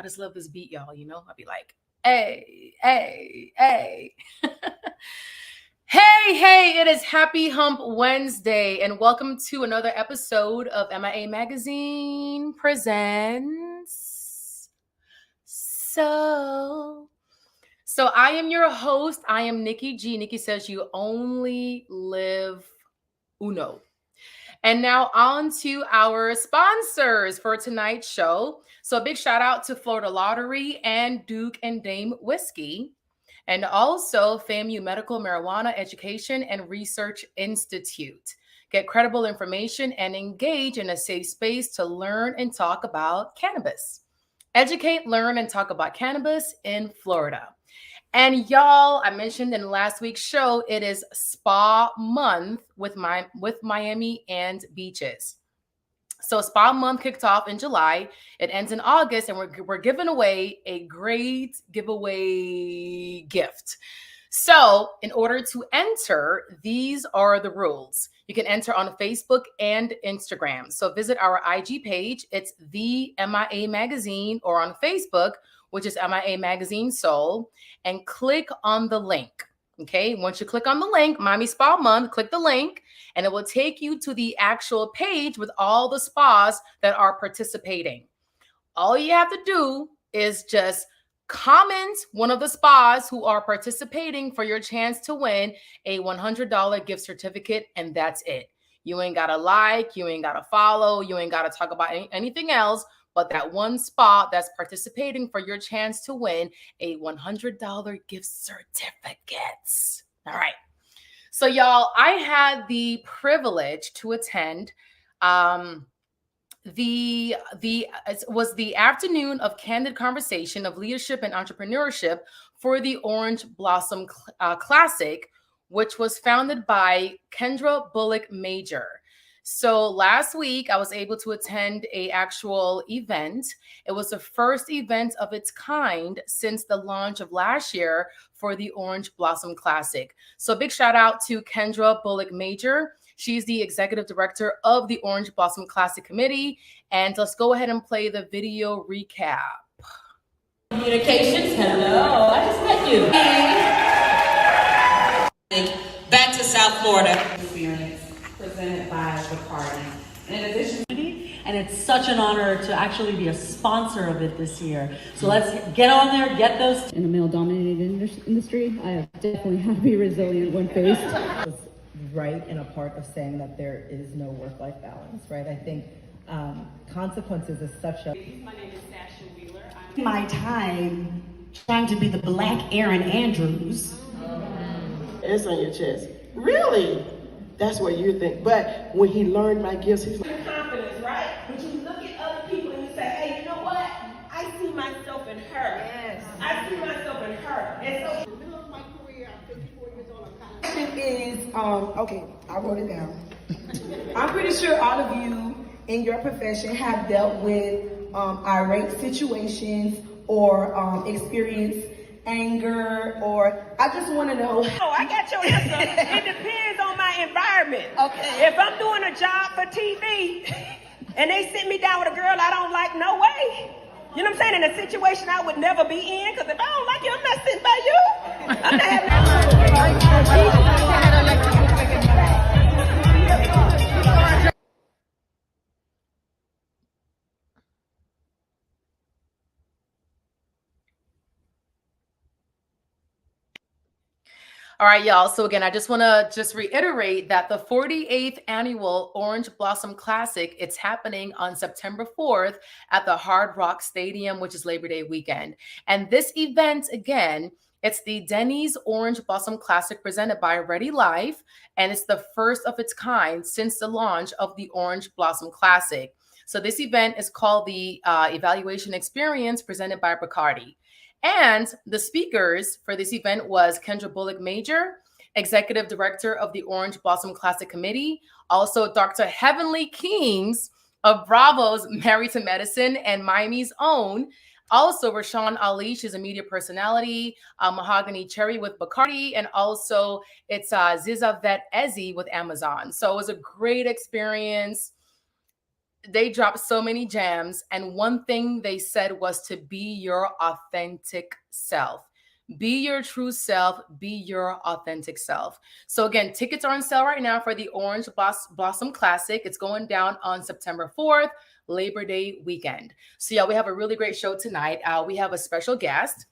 I just love this beat, y'all. I'd be like, hey, hey, hey. Hey, it is Happy Hump Wednesday, and welcome to another episode of MIA Magazine Presents. So I am your host. I am Nicky G. Nicky says you only live uno. And now on to our sponsors for tonight's show. So a big shout out to Florida Lottery and Duke and Dame Whiskey. And also FAMU Medical Marijuana Education and Research Institute. Get credible information and engage in a safe space to learn and talk about cannabis. Educate, learn, and talk about cannabis in Florida. And y'all, I mentioned in last week's show, it is Spa Month with Miami and beaches. So Spa Month kicked off in July. It ends in August, and we're giving away a great giveaway gift. So in order to enter, these are the rules. You can enter on Facebook and Instagram. So visit our IG page. It's the MIA Magazine, or on Facebook, which is MIA Magazine Soul, and click on the link. Okay, once you click on the link, Miami Spa Month, click the link, and it will take you to the actual page with all the spas that are participating. All you have to do is just comment one of the spas who are participating for your chance to win a $100 gift certificate, and that's it. You ain't got to like, you ain't got to follow, you ain't got to talk about anything else, but that one spa that's participating for your chance to win a $100 gift certificate. All right. So y'all, I had the privilege to attend it was the afternoon of candid conversation of leadership and entrepreneurship for the Orange Blossom Classic, which was founded by Kendra Bullock Major. So last week, I was able to attend an actual event. It was the first event of its kind since the launch of last year for the Orange Blossom Classic. So big shout out to Kendra Bullock Major. She's the executive director of the Orange Blossom Classic Committee. And let's go ahead and play the video recap. Communications, hello, I just met you. Back to South Florida. Experience presented by Bacardi. In addition, and it's such an honor to actually be a sponsor of it this year. So let's get on there, get those. In a male-dominated industry, I have definitely had to be resilient when faced. Right, and a part of saying that there is no work-life balance, right? I think consequences is such a... My name is Sasha Wheeler. My time trying to be the Black Erin Andrews. It's on your chest. Really? That's what you think. But when he learned my gifts, he's like... Confidence, right? But you look at other people and you say, hey, you know what? I see myself in her. Yes. I see myself in her. And so... In the middle of my career, I'm 54 years old, I'm kind of... Okay, I wrote it down. I'm pretty sure all of you in your profession have dealt with irate situations or experienced anger, or I just want to know. Oh, I got your answer. It depends on my environment. Okay. If I'm doing a job for TV and they sit me down with a girl I don't like, no way. You know what I'm saying? In a situation I would never be in, because if I don't like you, I'm not sitting by you. I'm not having All right, y'all. So again, I just want to reiterate that the 48th annual Orange Blossom Classic, it's happening on September 4th at the Hard Rock Stadium, which is Labor Day weekend. And this event, again, it's the Denny's Orange Blossom Classic presented by Ready Life, and it's the first of its kind since the launch of the Orange Blossom Classic. So this event is called the Evaluation Experience presented by Bacardi. And the speakers for this event was Kendra Bullock Major, Executive Director of the Orange Blossom Classic Committee, also Dr. Heavenly Kings of Bravo's Married to Medicine and Miami's Own, also Rashawn Ali, she's a media personality, Mahogany Cherry with Bacardi, and also it's Ziza Vet Ezzy with Amazon. So it was a great experience. they dropped so many gems. And one thing they said was to be your authentic self. Be your true self, be your authentic self. So again, tickets are on sale right now for the Orange Blossom Classic. It's going down on September 4th, Labor Day weekend. So yeah, we have a really great show tonight. We have a special guest.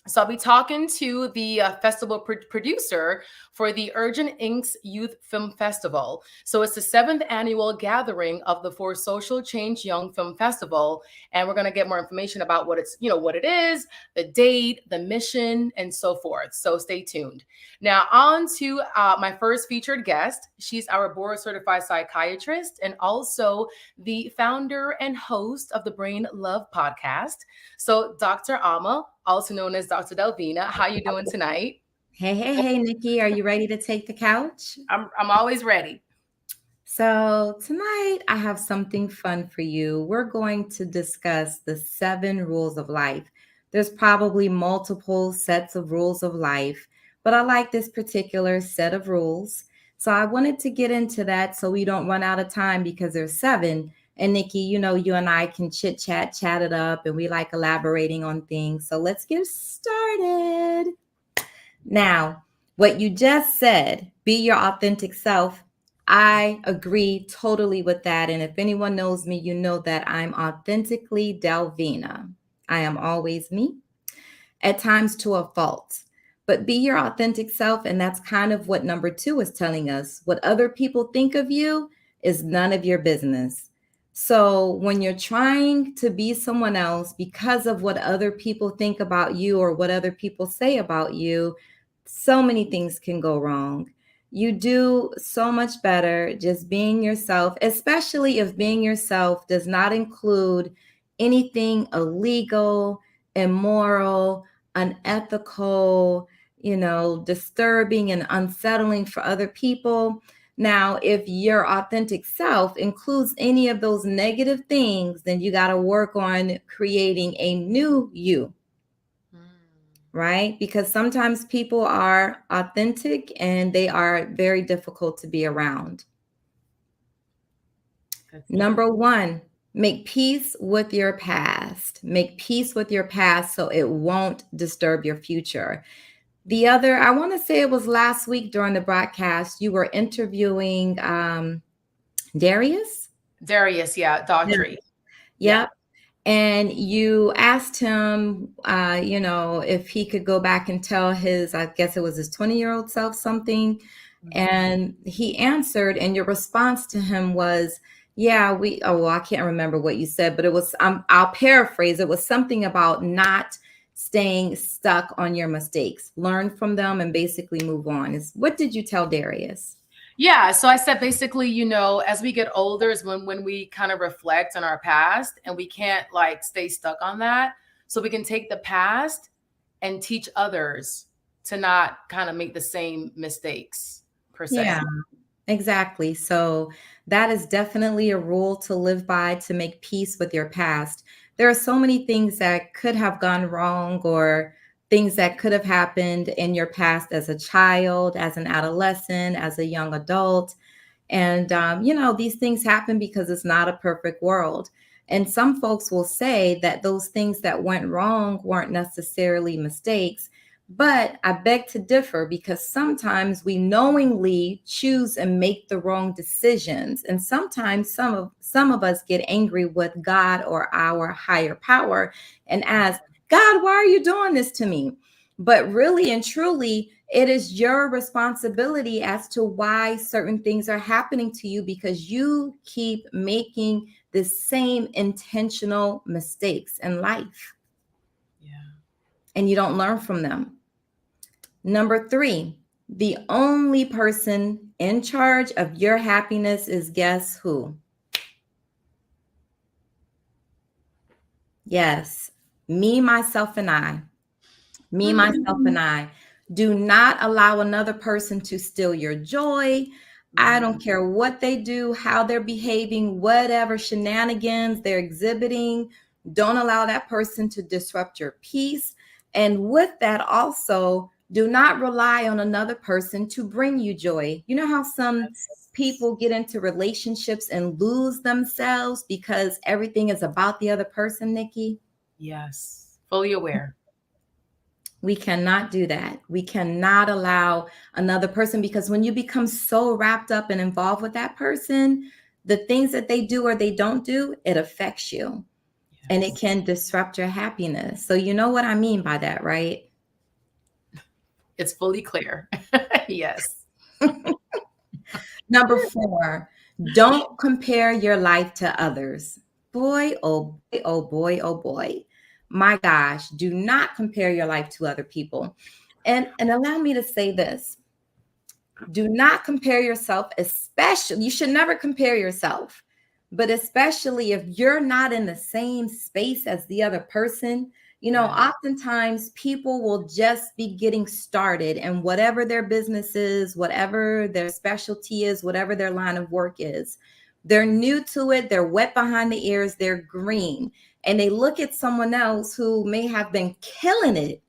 So I'll be talking to the festival producer for the Urgent Inks Youth Film Festival. So it's the 7th annual gathering of the For Social Change Young Film Festival. And we're going to get more information about what it's, what it is, the date, the mission, and so forth. So stay tuned. Now on to my first featured guest. She's our board certified psychiatrist and also the founder and host of the Brain Love podcast. So Dr. Alma, also known as Dr. Delvena. How you doing tonight? Hey, Nikki. Are you ready to take the couch? I'm always ready. So tonight I have something fun for you. We're going to discuss the 7 rules of life. There's probably multiple sets of rules of life, but I like this particular set of rules. So I wanted to get into that so we don't run out of time because there's 7. And Nikki, you and I can chat it up, and we like elaborating on things. So let's get started. Now, what you just said, be your authentic self, I agree totally with that. And if anyone knows me, you know that I'm authentically Delvena. I am always me, at times to a fault. But be your authentic self, and that's kind of what number 2 is telling us. What other people think of you is none of your business. So when you're trying to be someone else because of what other people think about you or what other people say about you, so many things can go wrong. You do so much better just being yourself, especially if being yourself does not include anything illegal, immoral, unethical, disturbing and unsettling for other people. Now, if your authentic self includes any of those negative things, then you got to work on creating a new you, right? Because sometimes people are authentic and they are very difficult to be around. Number 1, make peace with your past. Make peace with your past so it won't disturb your future. The other, I want to say it was last week during the broadcast, you were interviewing Darius? Darius, yeah, Daughtry. Yep. And you asked him, if he could go back and tell his, I guess it was his 20-year-old self something. Mm-hmm. And he answered, and your response to him was, I can't remember what you said, but it was, I'll paraphrase. It was something about not staying stuck on your mistakes, learn from them and basically move on. What did you tell Darius? Yeah. So I said, basically, as we get older is when we kind of reflect on our past, and we can't stay stuck on that. So we can take the past and teach others to not kind of make the same mistakes per se. Yeah, exactly. So that is definitely a rule to live by, to make peace with your past. There are so many things that could have gone wrong or things that could have happened in your past as a child, as an adolescent, as a young adult. And, these things happen because it's not a perfect world. And some folks will say that those things that went wrong weren't necessarily mistakes. But I beg to differ, because sometimes we knowingly choose and make the wrong decisions. And sometimes some of us get angry with God or our higher power and ask, God, why are you doing this to me? But really and truly, it is your responsibility as to why certain things are happening to you, because you keep making the same intentional mistakes in life. Yeah. And you don't learn from them. Number 3, the only person in charge of your happiness is, guess who? Yes, me, myself, and I. Me, myself, and I. Do not allow another person to steal your joy. I don't care what they do, how they're behaving, whatever shenanigans they're exhibiting. Don't allow that person to disrupt your peace. And with that also, Do not rely on another person to bring you joy. You know how some people get into relationships and lose themselves because everything is about the other person, Nikki? Yes, fully aware. We cannot do that. We cannot allow another person, because when you become so wrapped up and involved with that person, the things that they do or they don't do, it affects you. Yes. And it can disrupt your happiness. So you know what I mean by that, right? It's fully clear. Yes. Number 4, don't compare your life to others. Boy, oh boy, oh boy, oh boy. My gosh, do not compare your life to other people. And allow me to say this. Do not compare yourself, especially, you should never compare yourself, but especially if you're not in the same space as the other person. You know, oftentimes people will just be getting started, and whatever their business is, whatever their specialty is, whatever their line of work is, they're new to it. They're wet behind the ears. They're green. And they look at someone else who may have been killing it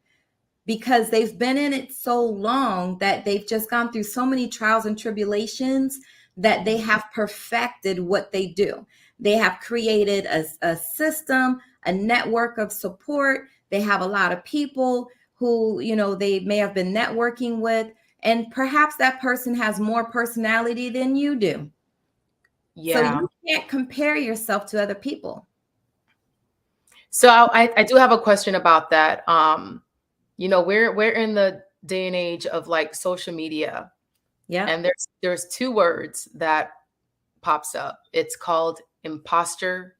because they've been in it so long that they've just gone through so many trials and tribulations that they have perfected what they do. They have created a system, a network of support. They have a lot of people who, you know, they may have been networking with, and perhaps that person has more personality than you do. Yeah. So you can't compare yourself to other people. So I do have a question about that. You know, we're in the day and age of like social media. Yeah. And there's 2 words that pops up. It's called Impostor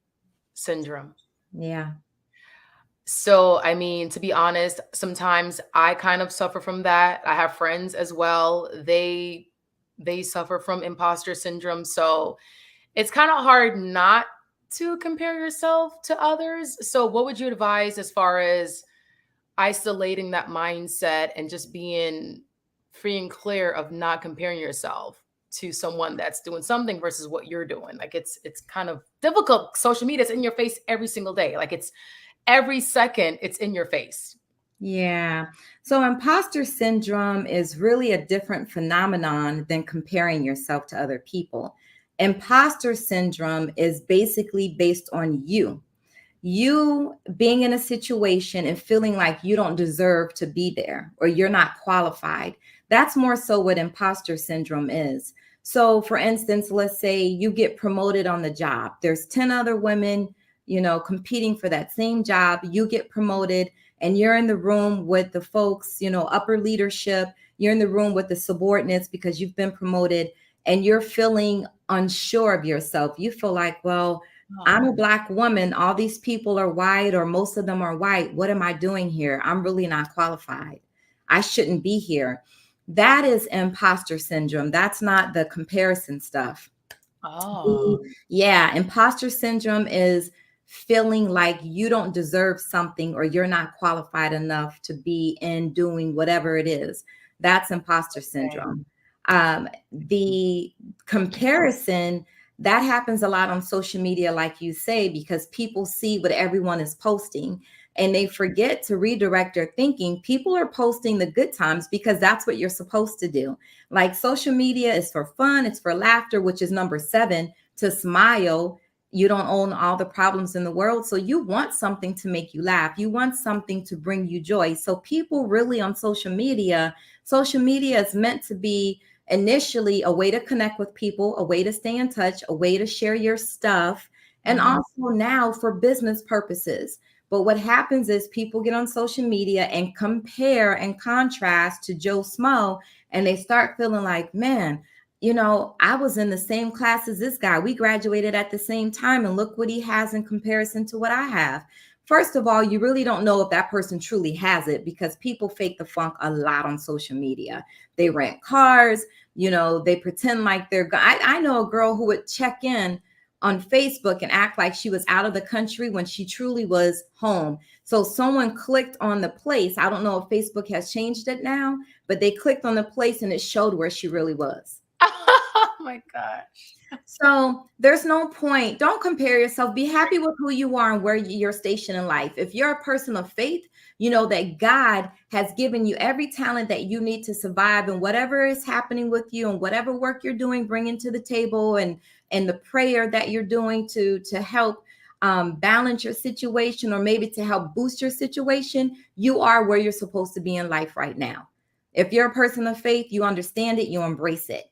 Syndrome. Yeah. So, I mean, to be honest, sometimes I kind of suffer from that. I have friends as well. They suffer from Imposter Syndrome. So it's kind of hard not to compare yourself to others. So what would you advise as far as isolating that mindset and just being free and clear of not comparing yourself to someone that's doing something versus what you're doing? Like it's kind of difficult. Social media is in your face every single day. Like it's every second it's in your face. Yeah. So imposter syndrome is really a different phenomenon than comparing yourself to other people. Imposter syndrome is basically based on you being in a situation and feeling like you don't deserve to be there or you're not qualified. That's more so what imposter syndrome is. So for instance, let's say you get promoted on the job. There's 10 other women, you know, competing for that same job. You get promoted and you're in the room with the folks, you know, upper leadership. You're in the room with the subordinates because you've been promoted and you're feeling unsure of yourself. You feel like, well, I'm a Black woman. All these people are white, or most of them are white. What am I doing here? I'm really not qualified. I shouldn't be here. That is imposter syndrome. That's not the comparison stuff. Oh. Yeah. Imposter syndrome is feeling like you don't deserve something or you're not qualified enough to be in doing whatever it is. That's imposter syndrome. The comparison, that happens a lot on social media, like you say, because people see what everyone is posting and they forget to redirect their thinking. People are posting the good times because that's what you're supposed to do. Like social media is for fun. It's for laughter, which is number 7, to smile. You don't own all the problems in the world. So you want something to make you laugh. You want something to bring you joy. So people really on social media is meant to be initially a way to connect with people, a way to stay in touch, a way to share your stuff, and also now for business purposes. But what happens is people get on social media and compare and contrast to Joe Smo, and they start feeling like, man, you know, I was in the same class as this guy. We graduated at the same time, and look what he has in comparison to what I have. First of all, you really don't know if that person truly has it because people fake the funk a lot on social media. They rent cars, you know, they pretend like they're, I know a girl who would check in on Facebook and act like she was out of the country when she truly was home. So someone clicked on the place. I don't know if Facebook has changed it now, but they clicked on the place and it showed where she really was. my gosh. So there's no point. Don't compare yourself. Be happy with who you are and where you're stationed in life. If you're a person of faith, you know that God has given you every talent that you need to survive, and whatever is happening with you and whatever work you're doing, bringing to the table, and the prayer that you're doing to help balance your situation, or maybe to help boost your situation, you are where you're supposed to be in life right now. If you're a person of faith, you understand it, you embrace it.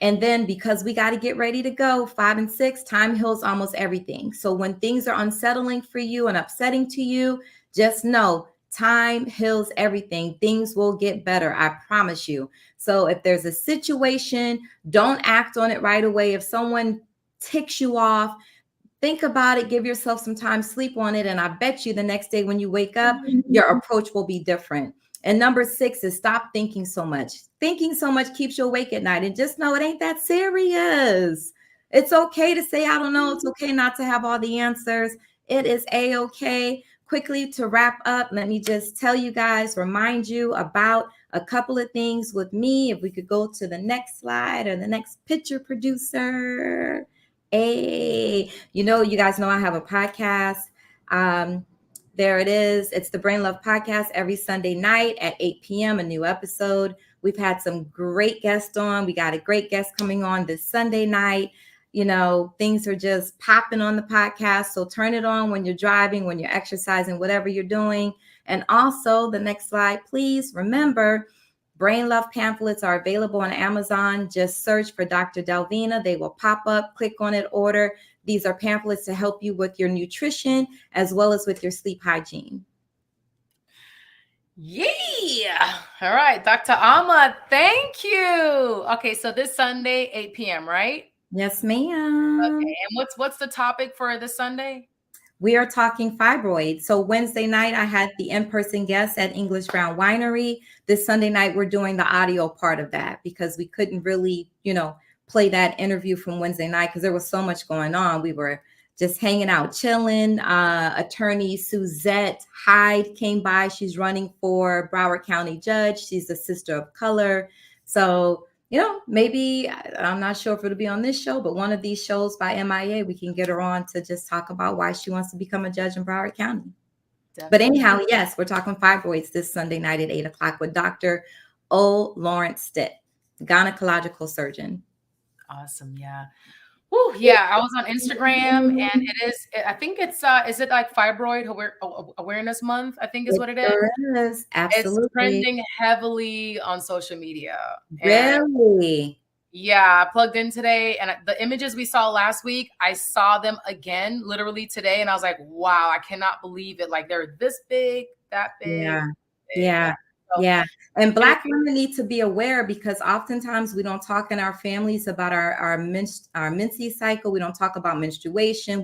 And then, because we got to get ready to go, 5 and 6, time heals almost everything. So when things are unsettling for you and upsetting to you, just know time heals everything. Things will get better. I promise you. So if there's a situation, don't act on it right away. If someone ticks you off, think about it, give yourself some time, sleep on it. And I bet you the next day when you wake up, your approach will be different. And number 6 is stop thinking so much. Thinking so much keeps you awake at night. And just know it ain't that serious. It's okay to say, I don't know. It's okay not to have all the answers. It is a-okay. Quickly, to wrap up, let me just tell you guys, remind you about a couple of things with me. If we could go to the next slide, or the next picture, producer. Hey, you guys know I have a podcast. There it is. It's the Brain Love Podcast every Sunday night at 8 p.m. A new episode. We've had some great guests on. We got a great guest coming on this Sunday night. Things are just popping on the podcast. So turn it on when you're driving, when you're exercising, whatever you're doing. And also, the next slide, please. Remember, Brain Love pamphlets are available on Amazon. Just search for Dr. Delvena. They will pop up. Click on it, order. These are pamphlets to help you with your nutrition as well as with your sleep hygiene. Yeah. All right, Dr. Alma, thank you. Okay, so this Sunday, 8 p.m., right? Yes, ma'am. Okay, and what's the topic for this Sunday? We are talking fibroids. So Wednesday night, I had the in-person guest at English Ground Winery. This Sunday night, we're doing the audio part of that because we couldn't really, play that interview from Wednesday night because there was so much going on. We were just hanging out, chilling. Attorney Suzette Hyde came by. She's running for Broward County Judge. She's a sister of color. So, maybe, I'm not sure if it'll be on this show, but one of these shows by MIA, we can get her on to just talk about why she wants to become a judge in Broward County. Definitely. But anyhow, yes, we're talking fibroids this Sunday night at 8 o'clock with Dr. O. Lawrence Stitt, gynecological surgeon. Awesome. Yeah. Woo, yeah. I was on Instagram, and I think it's, is it like Fibroid Awareness Month? I think is what it is. It is. Absolutely. It's trending heavily on social media. Really? Yeah. I plugged in today, and the images we saw last week, I saw them again, literally today. And I was like, wow, I cannot believe it. Like they're this big, that big. Yeah. Big. Yeah. Yeah. And Black women need to be aware because oftentimes we don't talk in our families about our menstrual cycle. We don't talk about menstruation.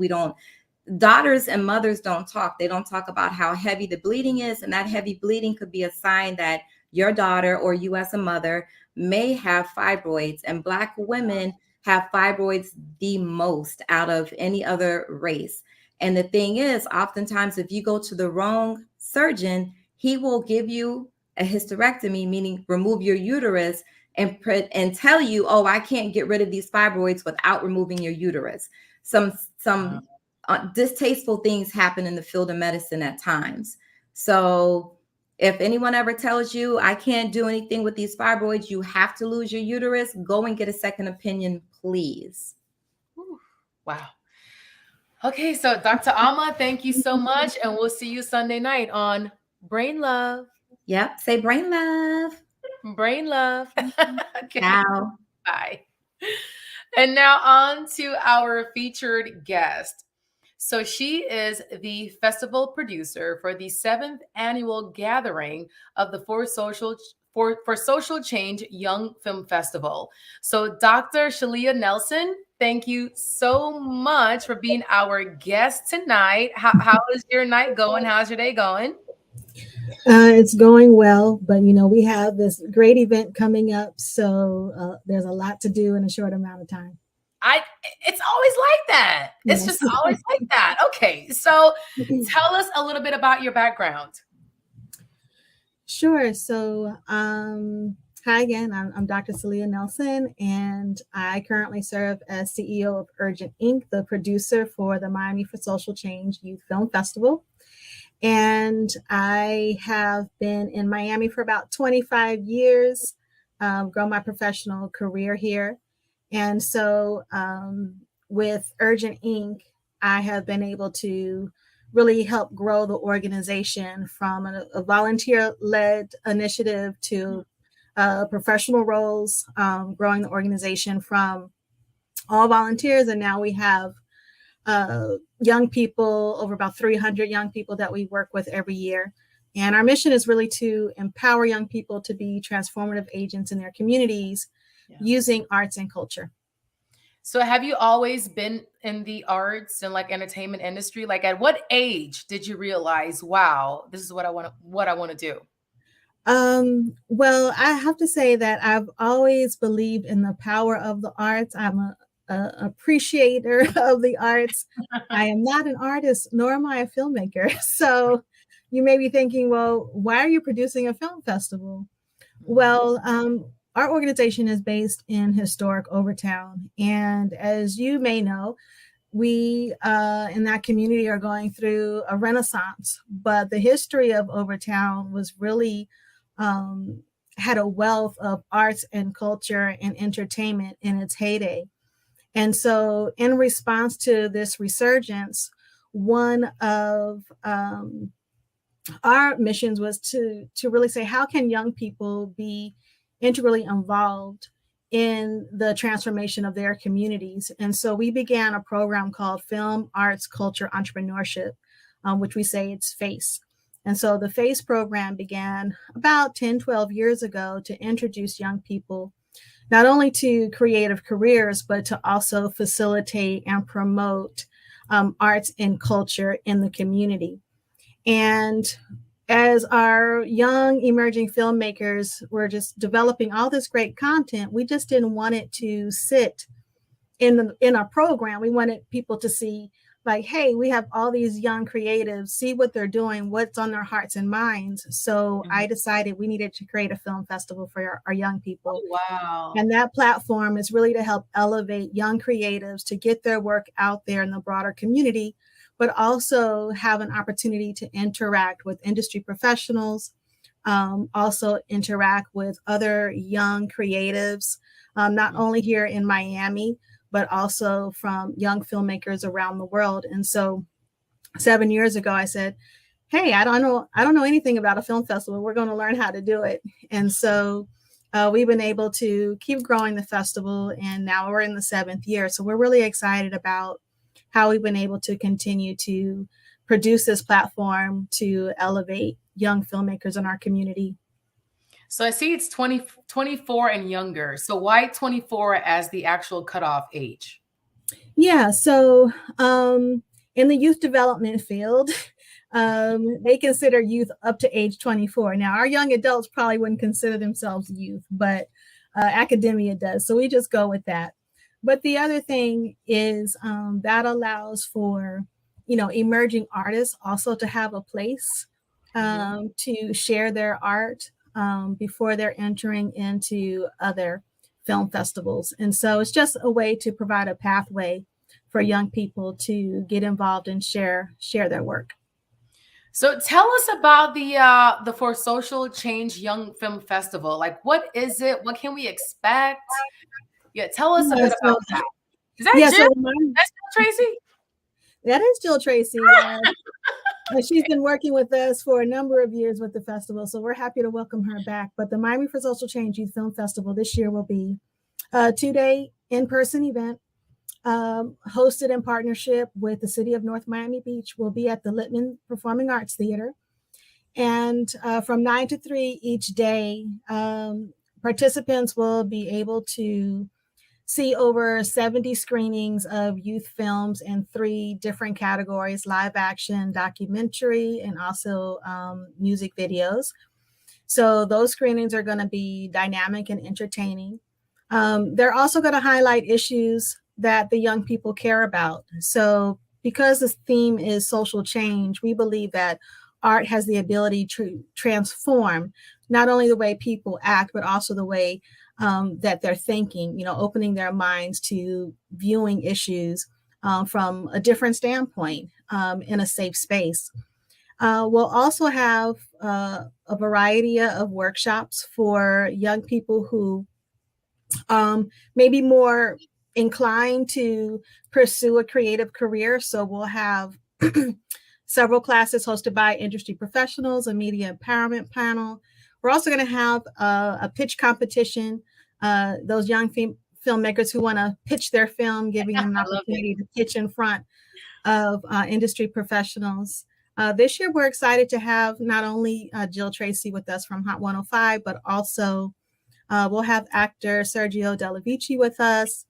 Daughters and mothers don't talk. They don't talk about how heavy the bleeding is. And that heavy bleeding could be a sign that your daughter or you as a mother may have fibroids. And Black women have fibroids the most out of any other race. And the thing is, oftentimes if you go to the wrong surgeon, he will give you a hysterectomy, meaning remove your uterus and tell you, oh, I can't get rid of these fibroids without removing your uterus. Some distasteful things happen in the field of medicine at times. So if anyone ever tells you I can't do anything with these fibroids, you have to lose your uterus, go and get a second opinion, please. Ooh, wow. Okay, so Dr. Alma, thank you so much. And we'll see you Sunday night on Brain Love. Yep. Say brain love. Brain love. Okay. Ciao. Bye. And now on to our featured guest. So she is the festival producer for the 7th annual gathering of the For Social Change Young Film Festival. So Dr. Saliha Nelson, thank you so much for being our guest tonight. How is your night going? How's your day going? It's going well, but we have this great event coming up, so there's a lot to do in a short amount of time. It's always like that. It's Yes. just always like that. Okay, so tell us a little bit about your background. Sure. So Hi again, I'm Dr. Saliha Nelson, and I currently serve as CEO of Urgent Inc., the producer for the Miami for Social Change Youth Film Festival. And I have been in Miami for about 25 years, grown my professional career here. And so with Urgent Inc., I have been able to really help grow the organization from a volunteer-led initiative to professional roles, growing the organization from all volunteers. And now we have young people, over about 300 young people that we work with every year. And our mission is really to empower young people to be transformative agents in their communities using arts and culture. So have you always been in the arts and like entertainment industry? Like at what age did you realize, wow, this is what I want to do? Well, I have to say that I've always believed in the power of the arts. I'm a appreciator of the arts. I am not an artist, nor am I a filmmaker. So you may be thinking, well, why are you producing a film festival? Well, our organization is based in historic Overtown. And as you may know, we in that community are going through a renaissance, but the history of Overtown was really had a wealth of arts and culture and entertainment in its heyday. And so in response to this resurgence, one of our missions was to really say, how can young people be integrally involved in the transformation of their communities? And so we began a program called Film, Arts, Culture, Entrepreneurship, which we say it's FACE. And so the FACE program began about 10, 12 years ago to introduce young people not only to creative careers, but to also facilitate and promote arts and culture in the community. And as our young emerging filmmakers were just developing all this great content, we just didn't want it to sit in our program. We wanted people to see, like, hey, we have all these young creatives, see what they're doing, what's on their hearts and minds. So I decided we needed to create a film festival for our young people. Oh, wow. And that platform is really to help elevate young creatives to get their work out there in the broader community, but also have an opportunity to interact with industry professionals, also interact with other young creatives, not only here in Miami, but also from young filmmakers around the world. And so 7 years ago, I said, hey, I don't know anything about a film festival. We're going to learn how to do it. And so we've been able to keep growing the festival, and now we're in the 7th year. So we're really excited about how we've been able to continue to produce this platform to elevate young filmmakers in our community. So I see it's 24 and younger. So why 24 as the actual cutoff age? Yeah, so in the youth development field, they consider youth up to age 24. Now, our young adults probably wouldn't consider themselves youth, but academia does. So we just go with that. But the other thing is that allows for, emerging artists also to have a place to share their art before they're entering into other film festivals. And so it's just a way to provide a pathway for young people to get involved and share their work. So tell us about the For Social Change Young Film Festival. Like, what is it? What can we expect? Yeah, tell us a bit about that. Is that Jill? That's Jill Tracy? That is Jill Tracy. She's been working with us for a number of years with the festival, so we're happy to welcome her back. But the Miami for Social Change Youth Film Festival this year will be a 2-day in-person event hosted in partnership with the city of North Miami Beach. We'll be at the Littman Performing Arts Theater. And from 9 to 3 each day, participants will be able to see over 70 screenings of youth films in 3 different categories: live action, documentary, and also music videos. So those screenings are going to be dynamic and entertaining. They're also going to highlight issues that the young people care about. So because this theme is social change, we believe that art has the ability to transform not only the way people act, but also the way that they're thinking, opening their minds to viewing issues from a different standpoint in a safe space. We'll also have a variety of workshops for young people who may be more inclined to pursue a creative career. So we'll have several classes hosted by industry professionals, a media empowerment panel. We're also going to have a pitch competition. Those young filmmakers who want to pitch their film, giving them an opportunity to pitch in front of industry professionals. This year, we're excited to have not only Jill Tracy with us from Hot 105, but also we'll have actor Sergio Delavici with us.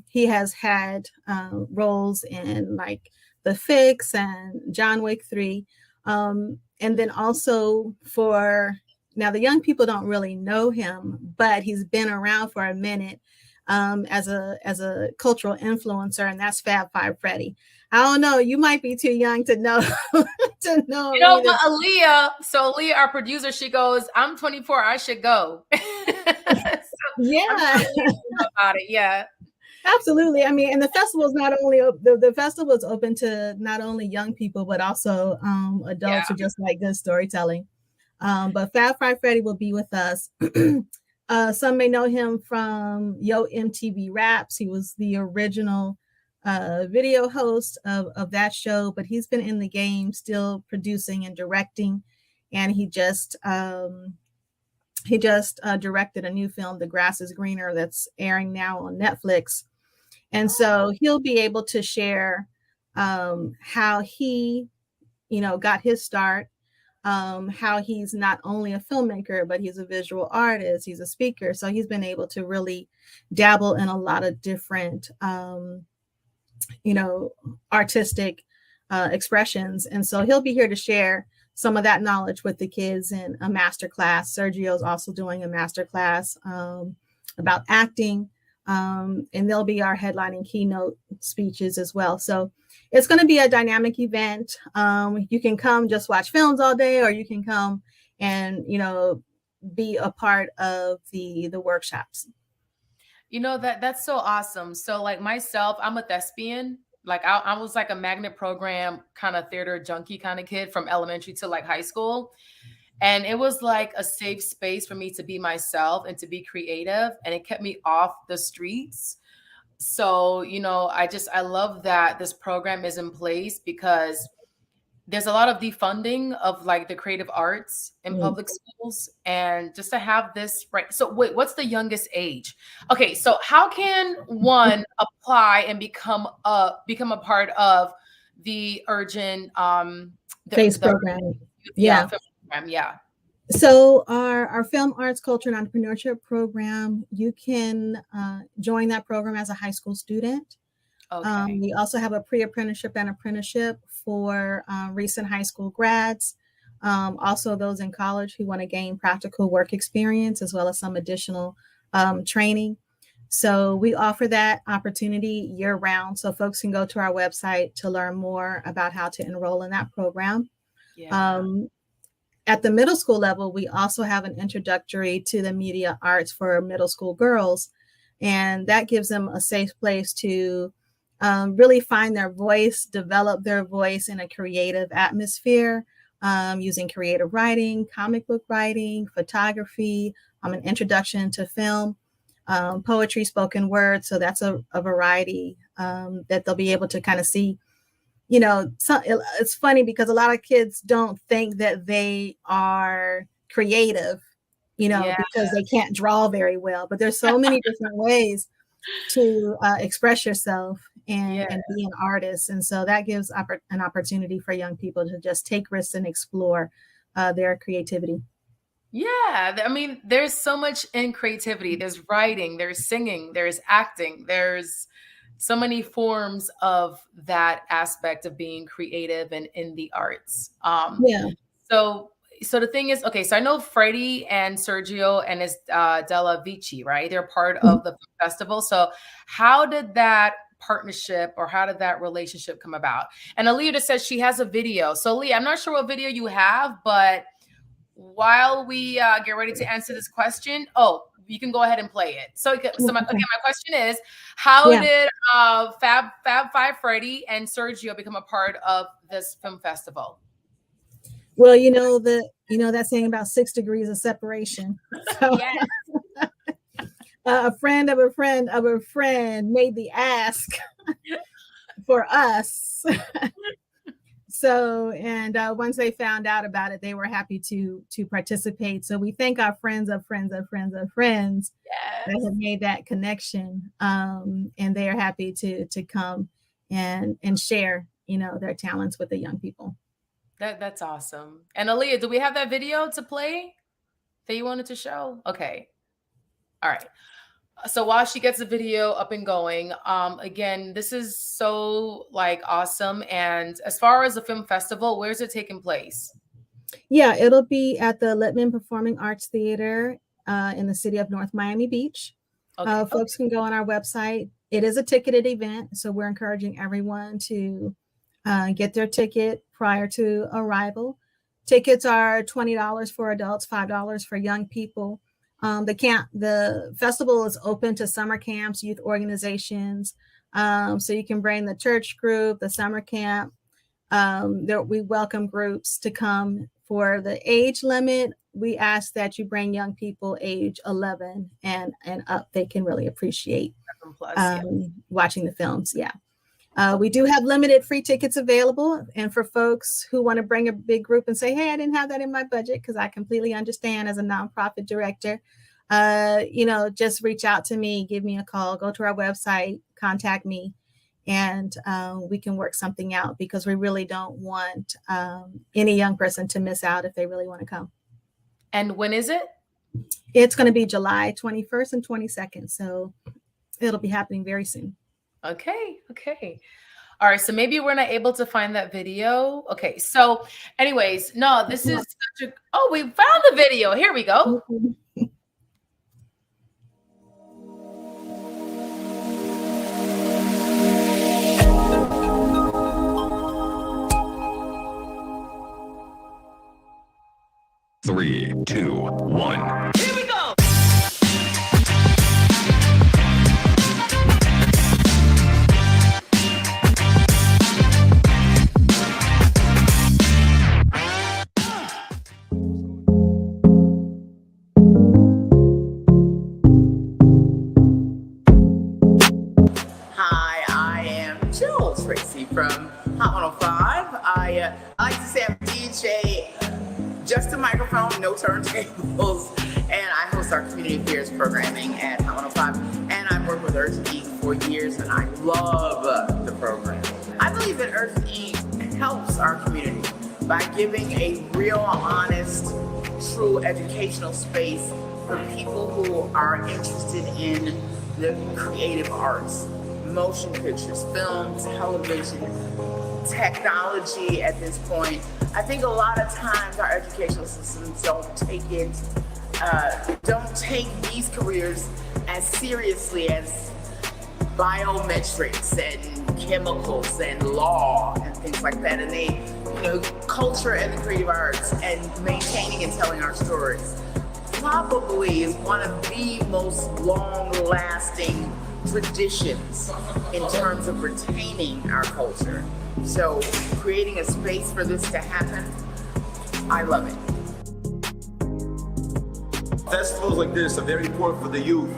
He has had roles in like The Fix and John Wick 3. And then also now the young people don't really know him, but he's been around for a minute as a cultural influencer, and that's Fab Five Freddy. I don't know, you might be too young to know to know. You know what, Aaliyah, our producer, she goes, "I'm 24, I should go." Yeah, about it. Yeah, absolutely. I mean, and the festival is not only the festival is open to not only young people but also adults who just like good storytelling. But Fab Five Freddy will be with us. Some may know him from Yo MTV Raps. He was the original video host of that show, but he's been in the game, still producing and directing. And he just directed a new film, The Grass is Greener, that's airing now on Netflix. And so he'll be able to share how he, got his start, how he's not only a filmmaker, but he's a visual artist, he's a speaker. So he's been able to really dabble in a lot of different, artistic expressions. And so he'll be here to share some of that knowledge with the kids in a master class. Sergio's also doing a master class about acting. And they'll be our headlining keynote speeches as well. So it's going to be a dynamic event. You can come just watch films all day, or you can come and, be a part of the workshops. That's so awesome. So like myself, I'm a thespian. Like I was like a magnet program kind of theater junkie kind of kid from elementary to like high school. And it was like a safe space for me to be myself and to be creative. And it kept me off the streets. So, I love that this program is in place because there's a lot of defunding of like the creative arts in public schools, and just to have this, right. So wait, what's the youngest age? Okay. So how can one apply and become a part of the urgent, FACE program? Yeah. Program, yeah. So our Film Arts Culture and Entrepreneurship program, you can join that program as a high school student. Okay. We also have a pre-apprenticeship and apprenticeship for recent high school grads. Also those in college who want to gain practical work experience, as well as some additional training. So we offer that opportunity year round. So folks can go to our website to learn more about how to enroll in that program. Yeah. At the middle school level, we also have an introductory to the media arts for middle school girls. And that gives them a safe place to really find their voice, develop their voice in a creative atmosphere, using creative writing, comic book writing, photography, an introduction to film, poetry, spoken word. So that's a variety that they'll be able to kind of see. It's funny because a lot of kids don't think that they are creative, because they can't draw very well. But there's so many different ways to express yourself and be an artist. And so that gives an opportunity for young people to just take risks and explore their creativity. Yeah. I mean, there's so much in creativity. There's writing, there's singing, there's acting, there's so many forms of that aspect of being creative and in the arts. So the thing is, okay, so I know Freddie and Sergio and his Della Vici, right? They're part of the festival. So how did that partnership, or how did that relationship come about? And Aaliyah just says she has a video. So Aaliyah, I'm not sure what video you have, but while we get ready to answer this question, you can go ahead and play it. So my question is, how did Fab Five Freddy and Sergio become a part of this film festival? Well, that saying about 6 degrees of separation. So, Yes. A friend of a friend of a friend made the ask for us. So, and once they found out about it, they were happy to participate. So we thank our friends of friends of friends of friends that have made that connection, and they are happy to come and share, their talents with the young people. That's awesome. And Aaliyah, do we have that video to play that you wanted to show? Okay. All right. So while she gets the video up and going, again, this is so awesome. And as far as the film festival, where's it taking place? Yeah, it'll be at the Littman Performing Arts Theater in the city of North Miami Beach. Okay. Folks can go on our website. It is a ticketed event, so we're encouraging everyone to get their ticket prior to arrival. Tickets are $20 for adults, $5 for young people. The festival is open to summer camps, youth organizations. So you can bring the church group, the summer camp. We welcome groups to come. For the age limit, we ask that you bring young people age 11 and up. They can really appreciate watching the films. Yeah. We do have limited free tickets available. And for folks who want to bring a big group and say, hey, I didn't have that in my budget, because I completely understand as a nonprofit director, just reach out to me, give me a call, go to our website, contact me, and we can work something out, because we really don't want any young person to miss out if they really want to come. And when is it? It's going to be July 21st and 22nd. So it'll be happening very soon. Okay. All right. So maybe we're not able to find that video. Okay. So anyways, no, this is such a, we found the video. Here we go. Three, 2, 1. Here we go. Hi, I am Jill Tracy from Hot 105. I like to say I'm DJ, just a microphone, no turntables, and I host our community affairs programming at Hot 105. And I've worked with Urgent Inc. for years, and I love the program. I believe that Urgent Inc. helps our community by giving a real, honest, true educational space for people who are interested in the creative arts, motion pictures, film, television, technology at this point. I think a lot of times our educational systems don't take these careers as seriously as biometrics and chemicals and law and things like that. And they, culture and the creative arts and maintaining and telling our stories probably is one of the most long-lasting traditions in terms of retaining our culture. So creating a space for this to happen, I love it. Festivals like this are very important for the youth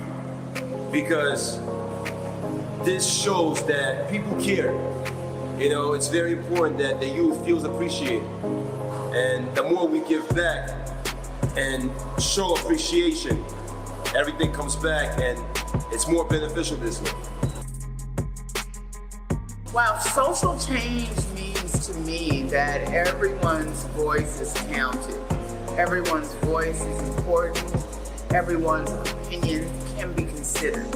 because this shows that people care. It's very important that the youth feels appreciated. And the more we give back and show appreciation, everything comes back and it's more beneficial this way. Wow, social change means to me that everyone's voice is counted. Everyone's voice is important. Everyone's opinion can be considered.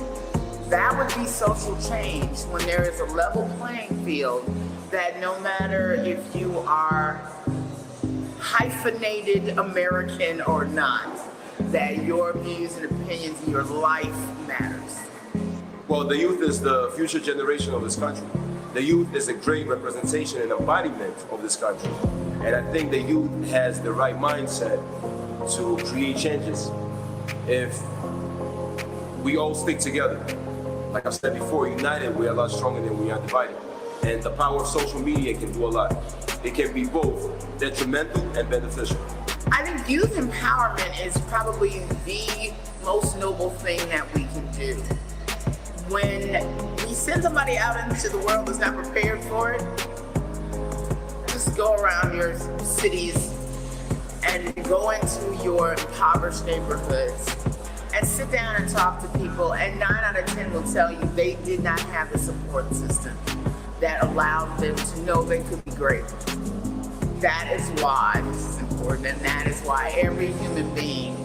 That would be social change when there is a level playing field that no matter if you are hyphenated American or not, that your views and opinions in your life matters. Well, the youth is the future generation of this country. The youth is a great representation and embodiment of this country. And I think the youth has the right mindset to create changes if we all stick together. Like I said before, united, we're a lot stronger than we are divided. And the power of social media can do a lot. It can be both detrimental and beneficial. I think youth empowerment is probably the most noble thing that we can do. When we send somebody out into the world that's not prepared for it, just go around your cities and go into your impoverished neighborhoods and sit down and talk to people, and 9 out of 10 will tell you they did not have the support system that allowed them to know they could be great. That is why this is important, and that is why every human being,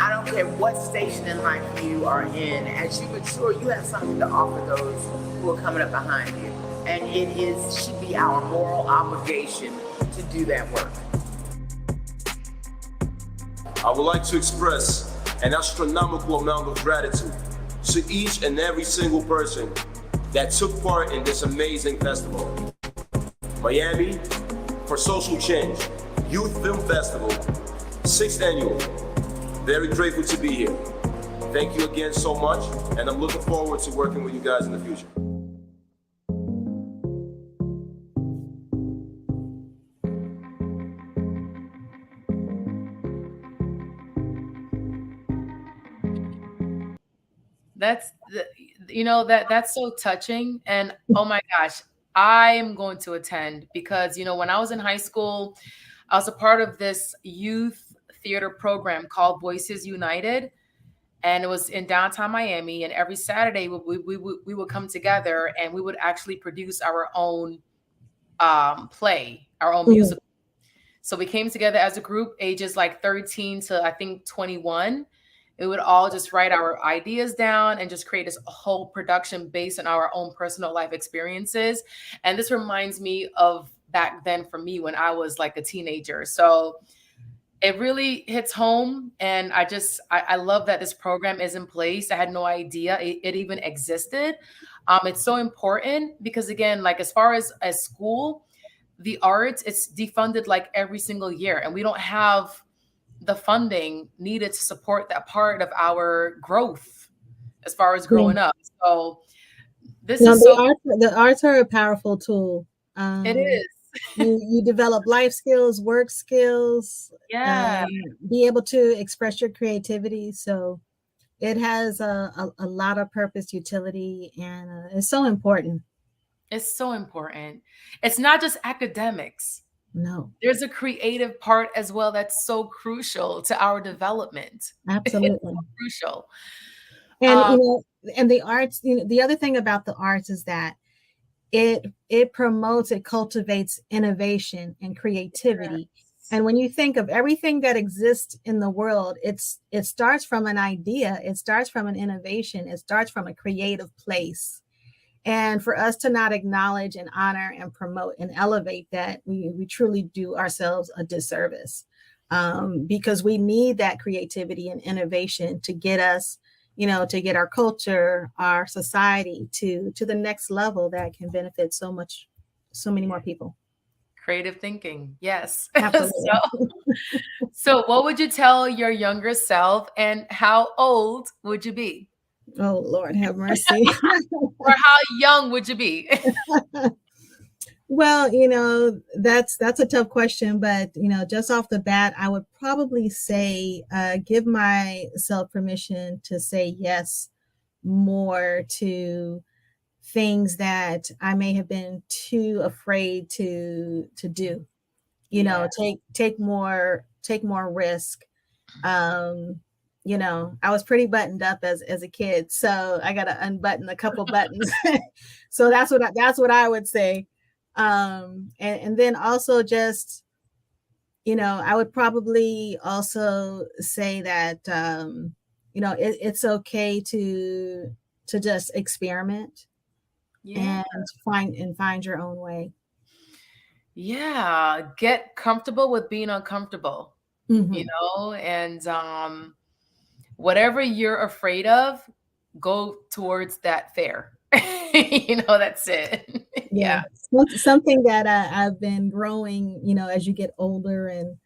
I don't care what station in life you are in, as you mature, you have something to offer those who are coming up behind you. And should be our moral obligation to do that work. I would like to express an astronomical amount of gratitude to each and every single person that took part in this amazing festival. Miami for Social Change, Youth Film Festival, 6th annual. Very grateful to be here. Thank you again so much, and I'm looking forward to working with you guys in the future. That's so touching, and oh my gosh, I'm going to attend because when I was in high school, I was a part of this youth theater program called Voices United, and it was in downtown Miami. And every Saturday we would come together and we would actually produce our own play, our own musical. So we came together as a group, ages like 13 to I think 21. We would all just write our ideas down and just create this whole production based on our own personal life experiences. And this reminds me of back then for me when I was like a teenager. So it really hits home. And I love that this program is in place. I had no idea it even existed. It's so important because, again, like as far as school, the arts, it's defunded like every single year. And we don't have the funding needed to support that part of our growth as far as growing up. So this is the arts are a powerful tool. It is. you develop life skills, work skills, be able to express your creativity. So it has a lot of purpose, utility, and it's so important. It's so important. It's not just academics. No. There's a creative part as well that's so crucial to our development. Absolutely. It's so crucial. And and the arts, the other thing about the arts is that it promotes, it cultivates innovation and creativity. Yes. And when you think of everything that exists in the world, it starts from an idea, it starts from an innovation, it starts from a creative place. And for us to not acknowledge and honor and promote and elevate that, we truly do ourselves a disservice, because we need that creativity and innovation to get us, to get our culture, our society to the next level that can benefit so many more people. Creative thinking. Yes. Absolutely. So what would you tell your younger self, and how old would you be? Oh, Lord, have mercy. Or how young would you be? Well, that's a tough question, but, just off the bat, I would probably say, give myself permission to say yes more to things that I may have been too afraid to do, take more risk. I was pretty buttoned up as a kid, so I got to unbutton a couple buttons. So that's what I would say. And then also just, I would probably also say that, it's okay to just experiment and find your own way. Yeah. Get comfortable with being uncomfortable, Mm-hmm. and whatever you're afraid of, go towards that fair. That's it. Yeah. Something that I've been growing, as you get older and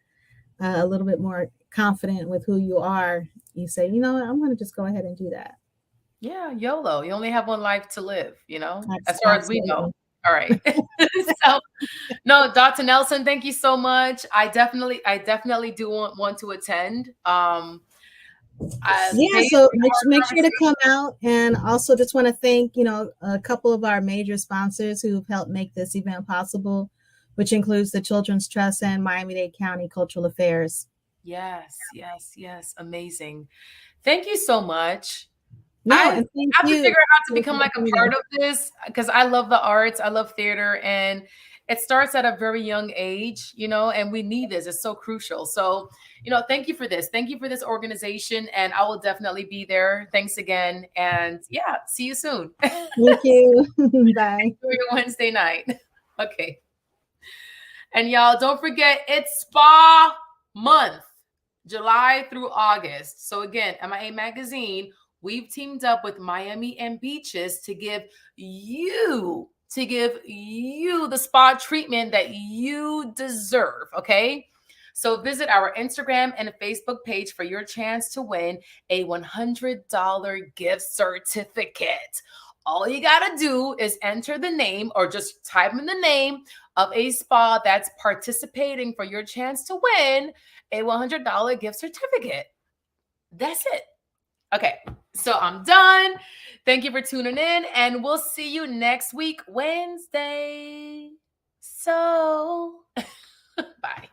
a little bit more confident with who you are, you say, I'm going to just go ahead and do that. Yeah, YOLO. You only have one life to live, as far as we know. All right. So, no, Dr. Nelson, thank you so much. I definitely do want to attend. So make sure to come out, and also just want to thank a couple of our major sponsors who've helped make this event possible, which includes the Children's Trust and Miami-Dade County Cultural Affairs. Yes. Amazing. Thank you so much. No, I have to figure out how to become like a part of this, because I love the arts, I love theater, and it starts at a very young age, and we need this. It's so crucial. So, thank you for this. Thank you for this organization, and I will definitely be there. Thanks again. And yeah, see you soon. Thank you. Bye. Enjoy your Wednesday night. Okay. And y'all, don't forget, it's spa month, July through August. So again, MIA Magazine, we've teamed up with Miami and Beaches to give you the spa treatment that you deserve, okay? So visit our Instagram and Facebook page for your chance to win a $100 gift certificate. All you got to do is enter the name, or just type in the name of a spa that's participating for your chance to win a $100 gift certificate. That's it. Okay, so I'm done. Thank you for tuning in, and we'll see you next week, Wednesday. So, bye.